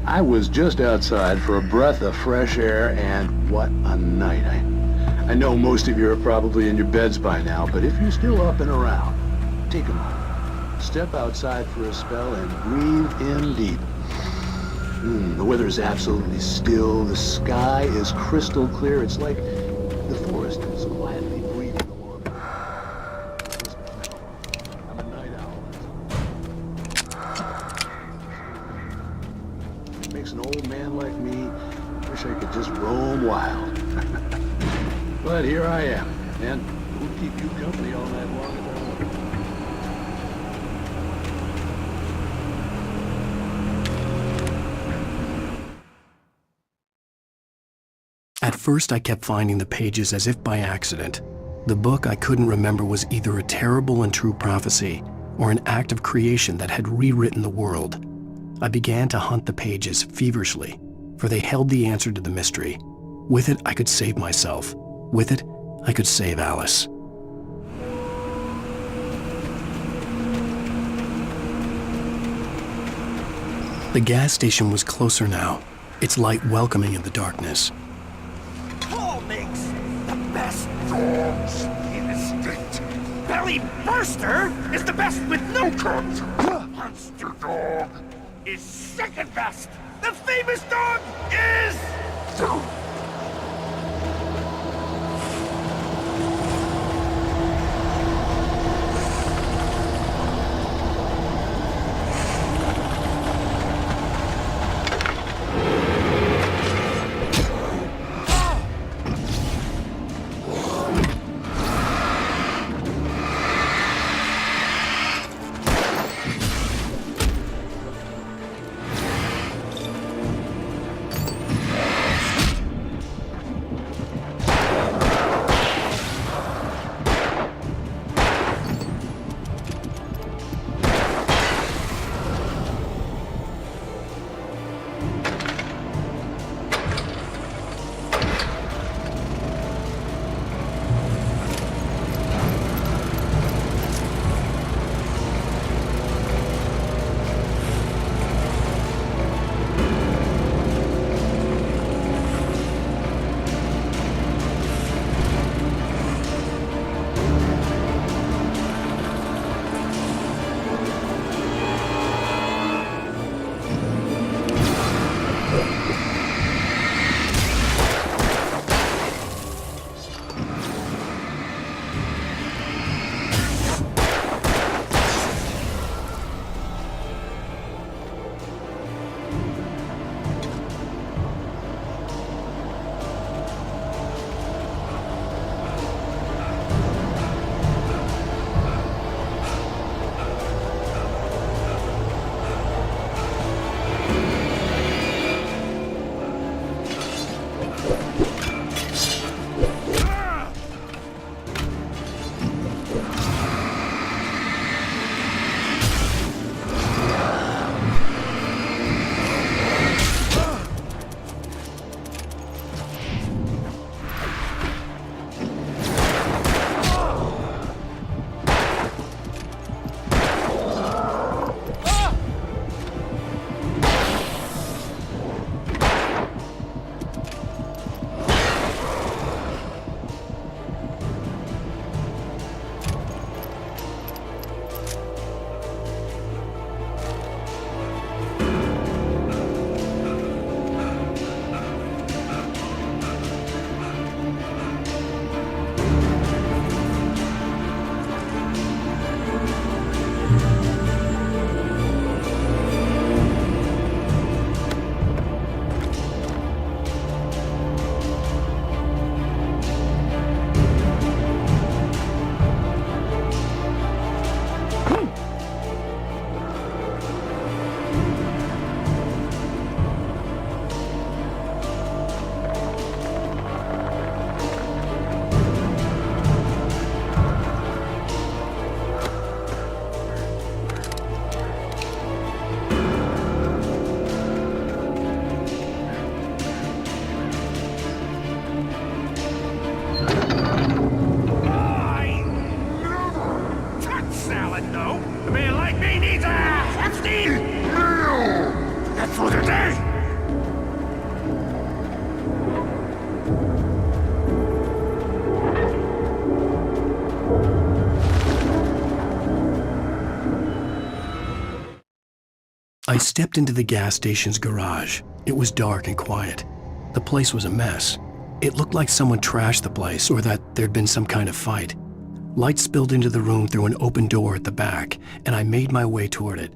I was just outside for a breath of fresh air, and what a night. I know most of you are probably in your beds by now, but if you're still up and around, take a moment. Step outside for a spell and breathe in deep. The weather is absolutely still. The sky is crystal clear. It's like the forest is quietly breathing along. I'm a night owl. Makes an old man like me wish I could just roam wild. But here I am, and who'll keep you company all night long if I want? At first, I kept finding the pages as if by accident. The book I couldn't remember was either a terrible and true prophecy or an act of creation that had rewritten the world. I began to hunt the pages feverishly, for they held the answer to the mystery. With it, I could save myself. With it, I could save Alice. The gas station was closer now, its light welcoming in the darkness. Paul makes the best dogs in the state. Belly Burster is the best with no cuts. Monster Dog is second best. The famous dog is... stepped into the gas station's garage. It was dark and quiet. The place was a mess. It looked like someone trashed the place or that there'd been some kind of fight. Light spilled into the room through an open door at the back, and I made my way toward it.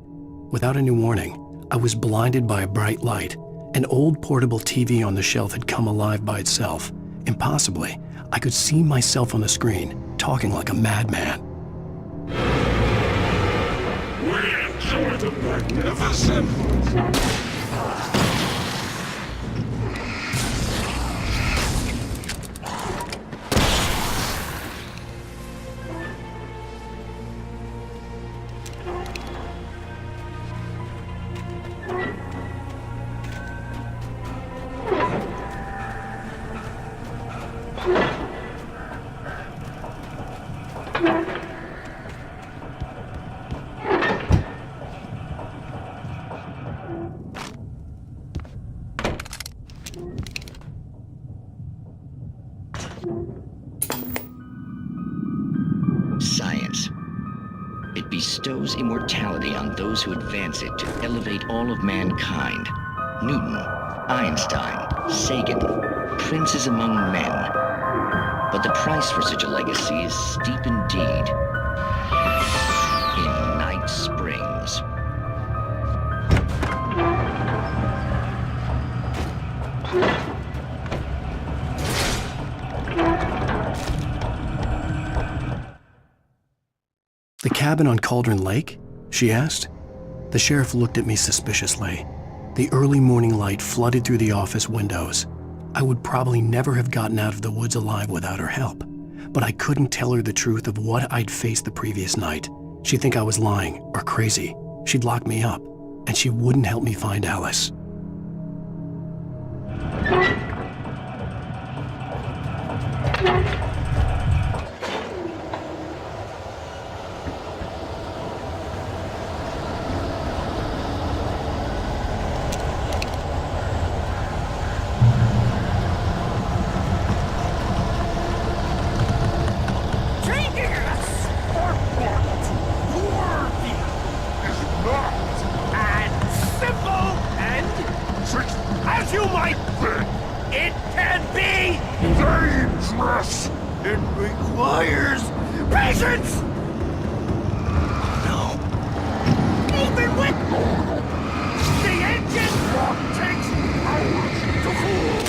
Without any warning, I was blinded by a bright light. An old portable TV on the shelf had come alive by itself. Impossibly, I could see myself on the screen, talking like a madman. We enjoy the magnificent! Science. It bestows immortality on those who advance it to elevate all of mankind. Newton, Einstein, Sagan, princes among men. But the price for such a legacy is steep indeed. In Night Springs. The cabin on Cauldron Lake? She asked. The sheriff looked at me suspiciously. The early morning light flooded through the office windows. I would probably never have gotten out of the woods alive without her help, but I couldn't tell her the truth of what I'd faced the previous night. She'd think I was lying or crazy. She'd lock me up, and she wouldn't help me find Alice. As you might think, it can be Dangerous! It requires patience! No. Even with the engine takes hours to cool.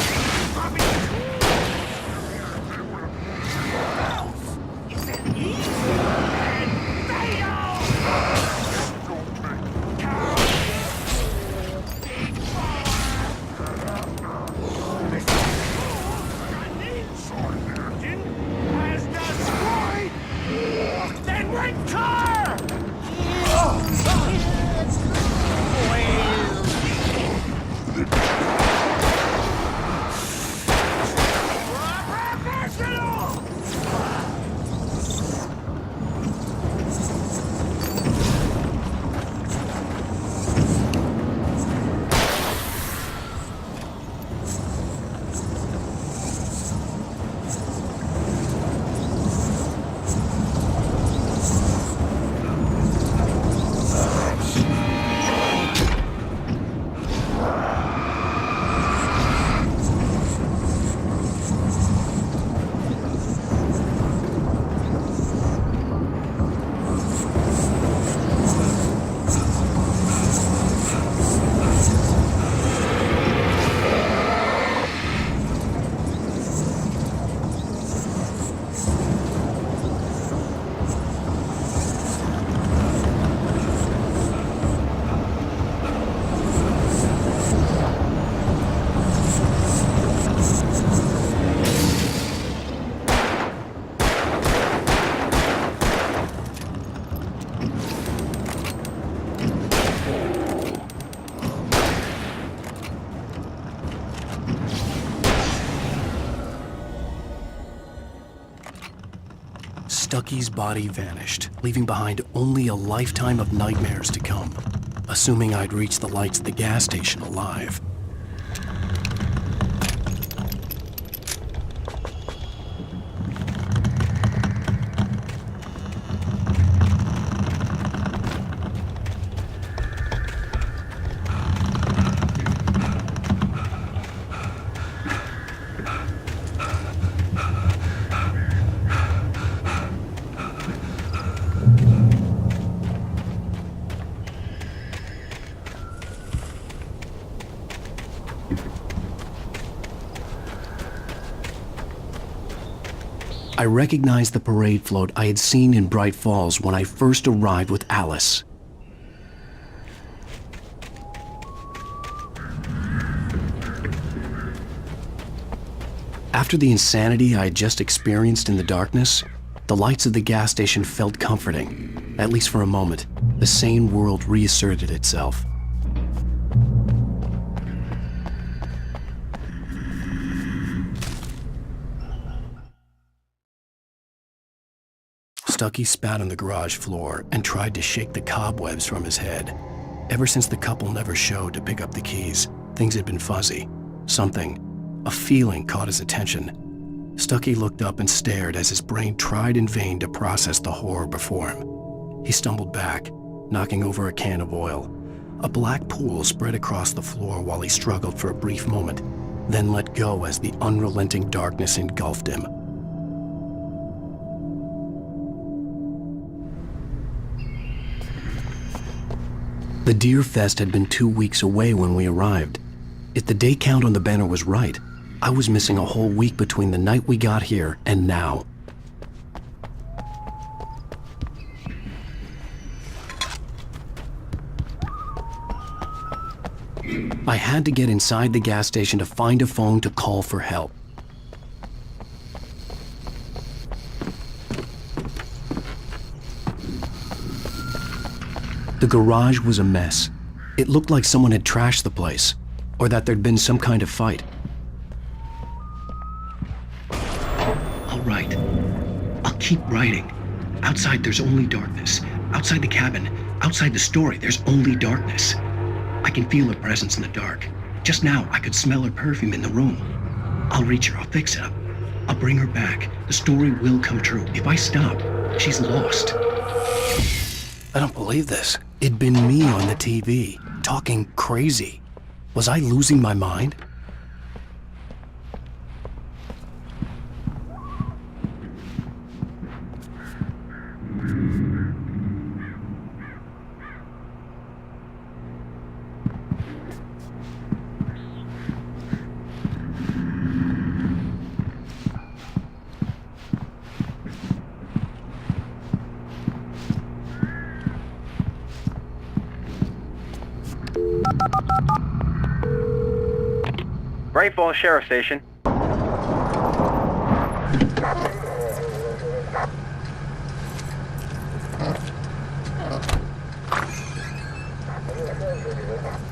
Is it easy and fatal? Stucky's body vanished, leaving behind only a lifetime of nightmares to come, assuming I'd reached the lights at the gas station alive. I recognized the parade float I had seen in Bright Falls when I first arrived with Alice. After the insanity I had just experienced in the darkness, the lights of the gas station felt comforting. At least for a moment, the sane world reasserted itself. Stucky spat on the garage floor and tried to shake the cobwebs from his head. Ever since the couple never showed to pick up the keys, things had been fuzzy. A feeling caught his attention. Stucky looked up and stared as his brain tried in vain to process the horror before him. He stumbled back, knocking over a can of oil. A black pool spread across the floor while he struggled for a brief moment, then let go as the unrelenting darkness engulfed him. The Deer Fest had been 2 weeks away when we arrived. If the day count on the banner was right, I was missing a whole week between the night we got here and now. I had to get inside the gas station to find a phone to call for help. The garage was a mess. It looked like someone had trashed the place, or that there'd been some kind of fight. All right, I'll keep writing. Outside there's only darkness. Outside the cabin, outside the story, there's only darkness. I can feel her presence in the dark. Just now, I could smell her perfume in the room. I'll reach her, I'll fix it up. I'll bring her back. The story will come true. If I stop, she's lost. I don't believe this. It'd been me on the TV, talking crazy. Was I losing my mind? Bright Falls Sheriff Station.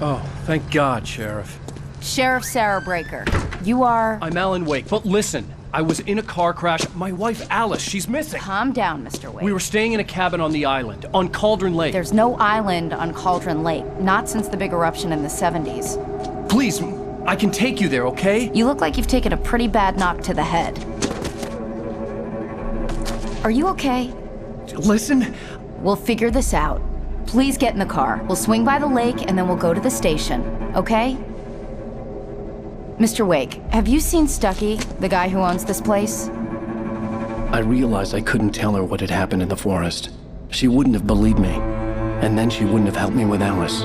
Oh, thank God, Sheriff. Sheriff Sarah Breaker. You are... I'm Alan Wake, but listen, I was in a car crash. My wife, Alice, she's missing. Calm down, Mr. Wake. We were staying in a cabin on the island, on Cauldron Lake. There's no island on Cauldron Lake, not since the big eruption in the 70s. Please, I can take you there, okay? You look like you've taken a pretty bad knock to the head. Are you okay? Listen. We'll figure this out. Please get in the car. We'll swing by the lake and then we'll go to the station, okay? Mr. Wake, have you seen Stucky, the guy who owns this place? I realized I couldn't tell her what had happened in the forest. She wouldn't have believed me, and then she wouldn't have helped me with Alice.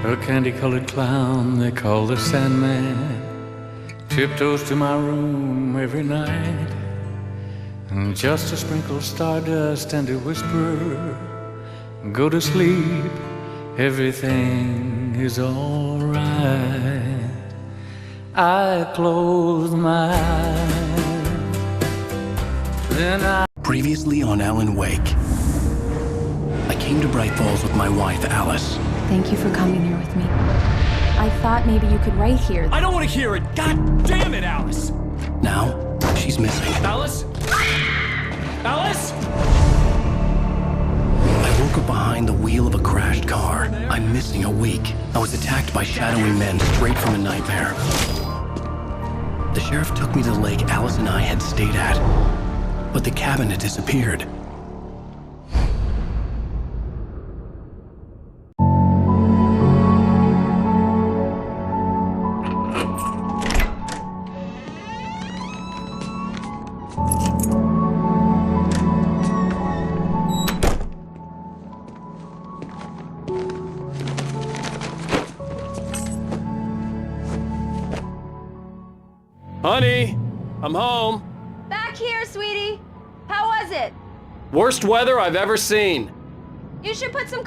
A candy-colored clown they call the Sandman tiptoes to my room every night, and just to sprinkle stardust and to whisper, go to sleep, everything is all right. I close my eyes, then I... Previously on Alan Wake, I came to Bright Falls with my wife, Alice. Thank you for coming here with me. I thought maybe you could write here. I don't want to hear it! God damn it, Alice! Now, she's missing. Alice? Alice? I I woke up behind the wheel of a crashed car. I'm missing a week. I was attacked by shadowy men straight from a nightmare. The sheriff took me to the lake Alice and I had stayed at, but the cabin had disappeared. Honey, I'm home. Back here, sweetie. How was it? Worst weather I've ever seen. You should put some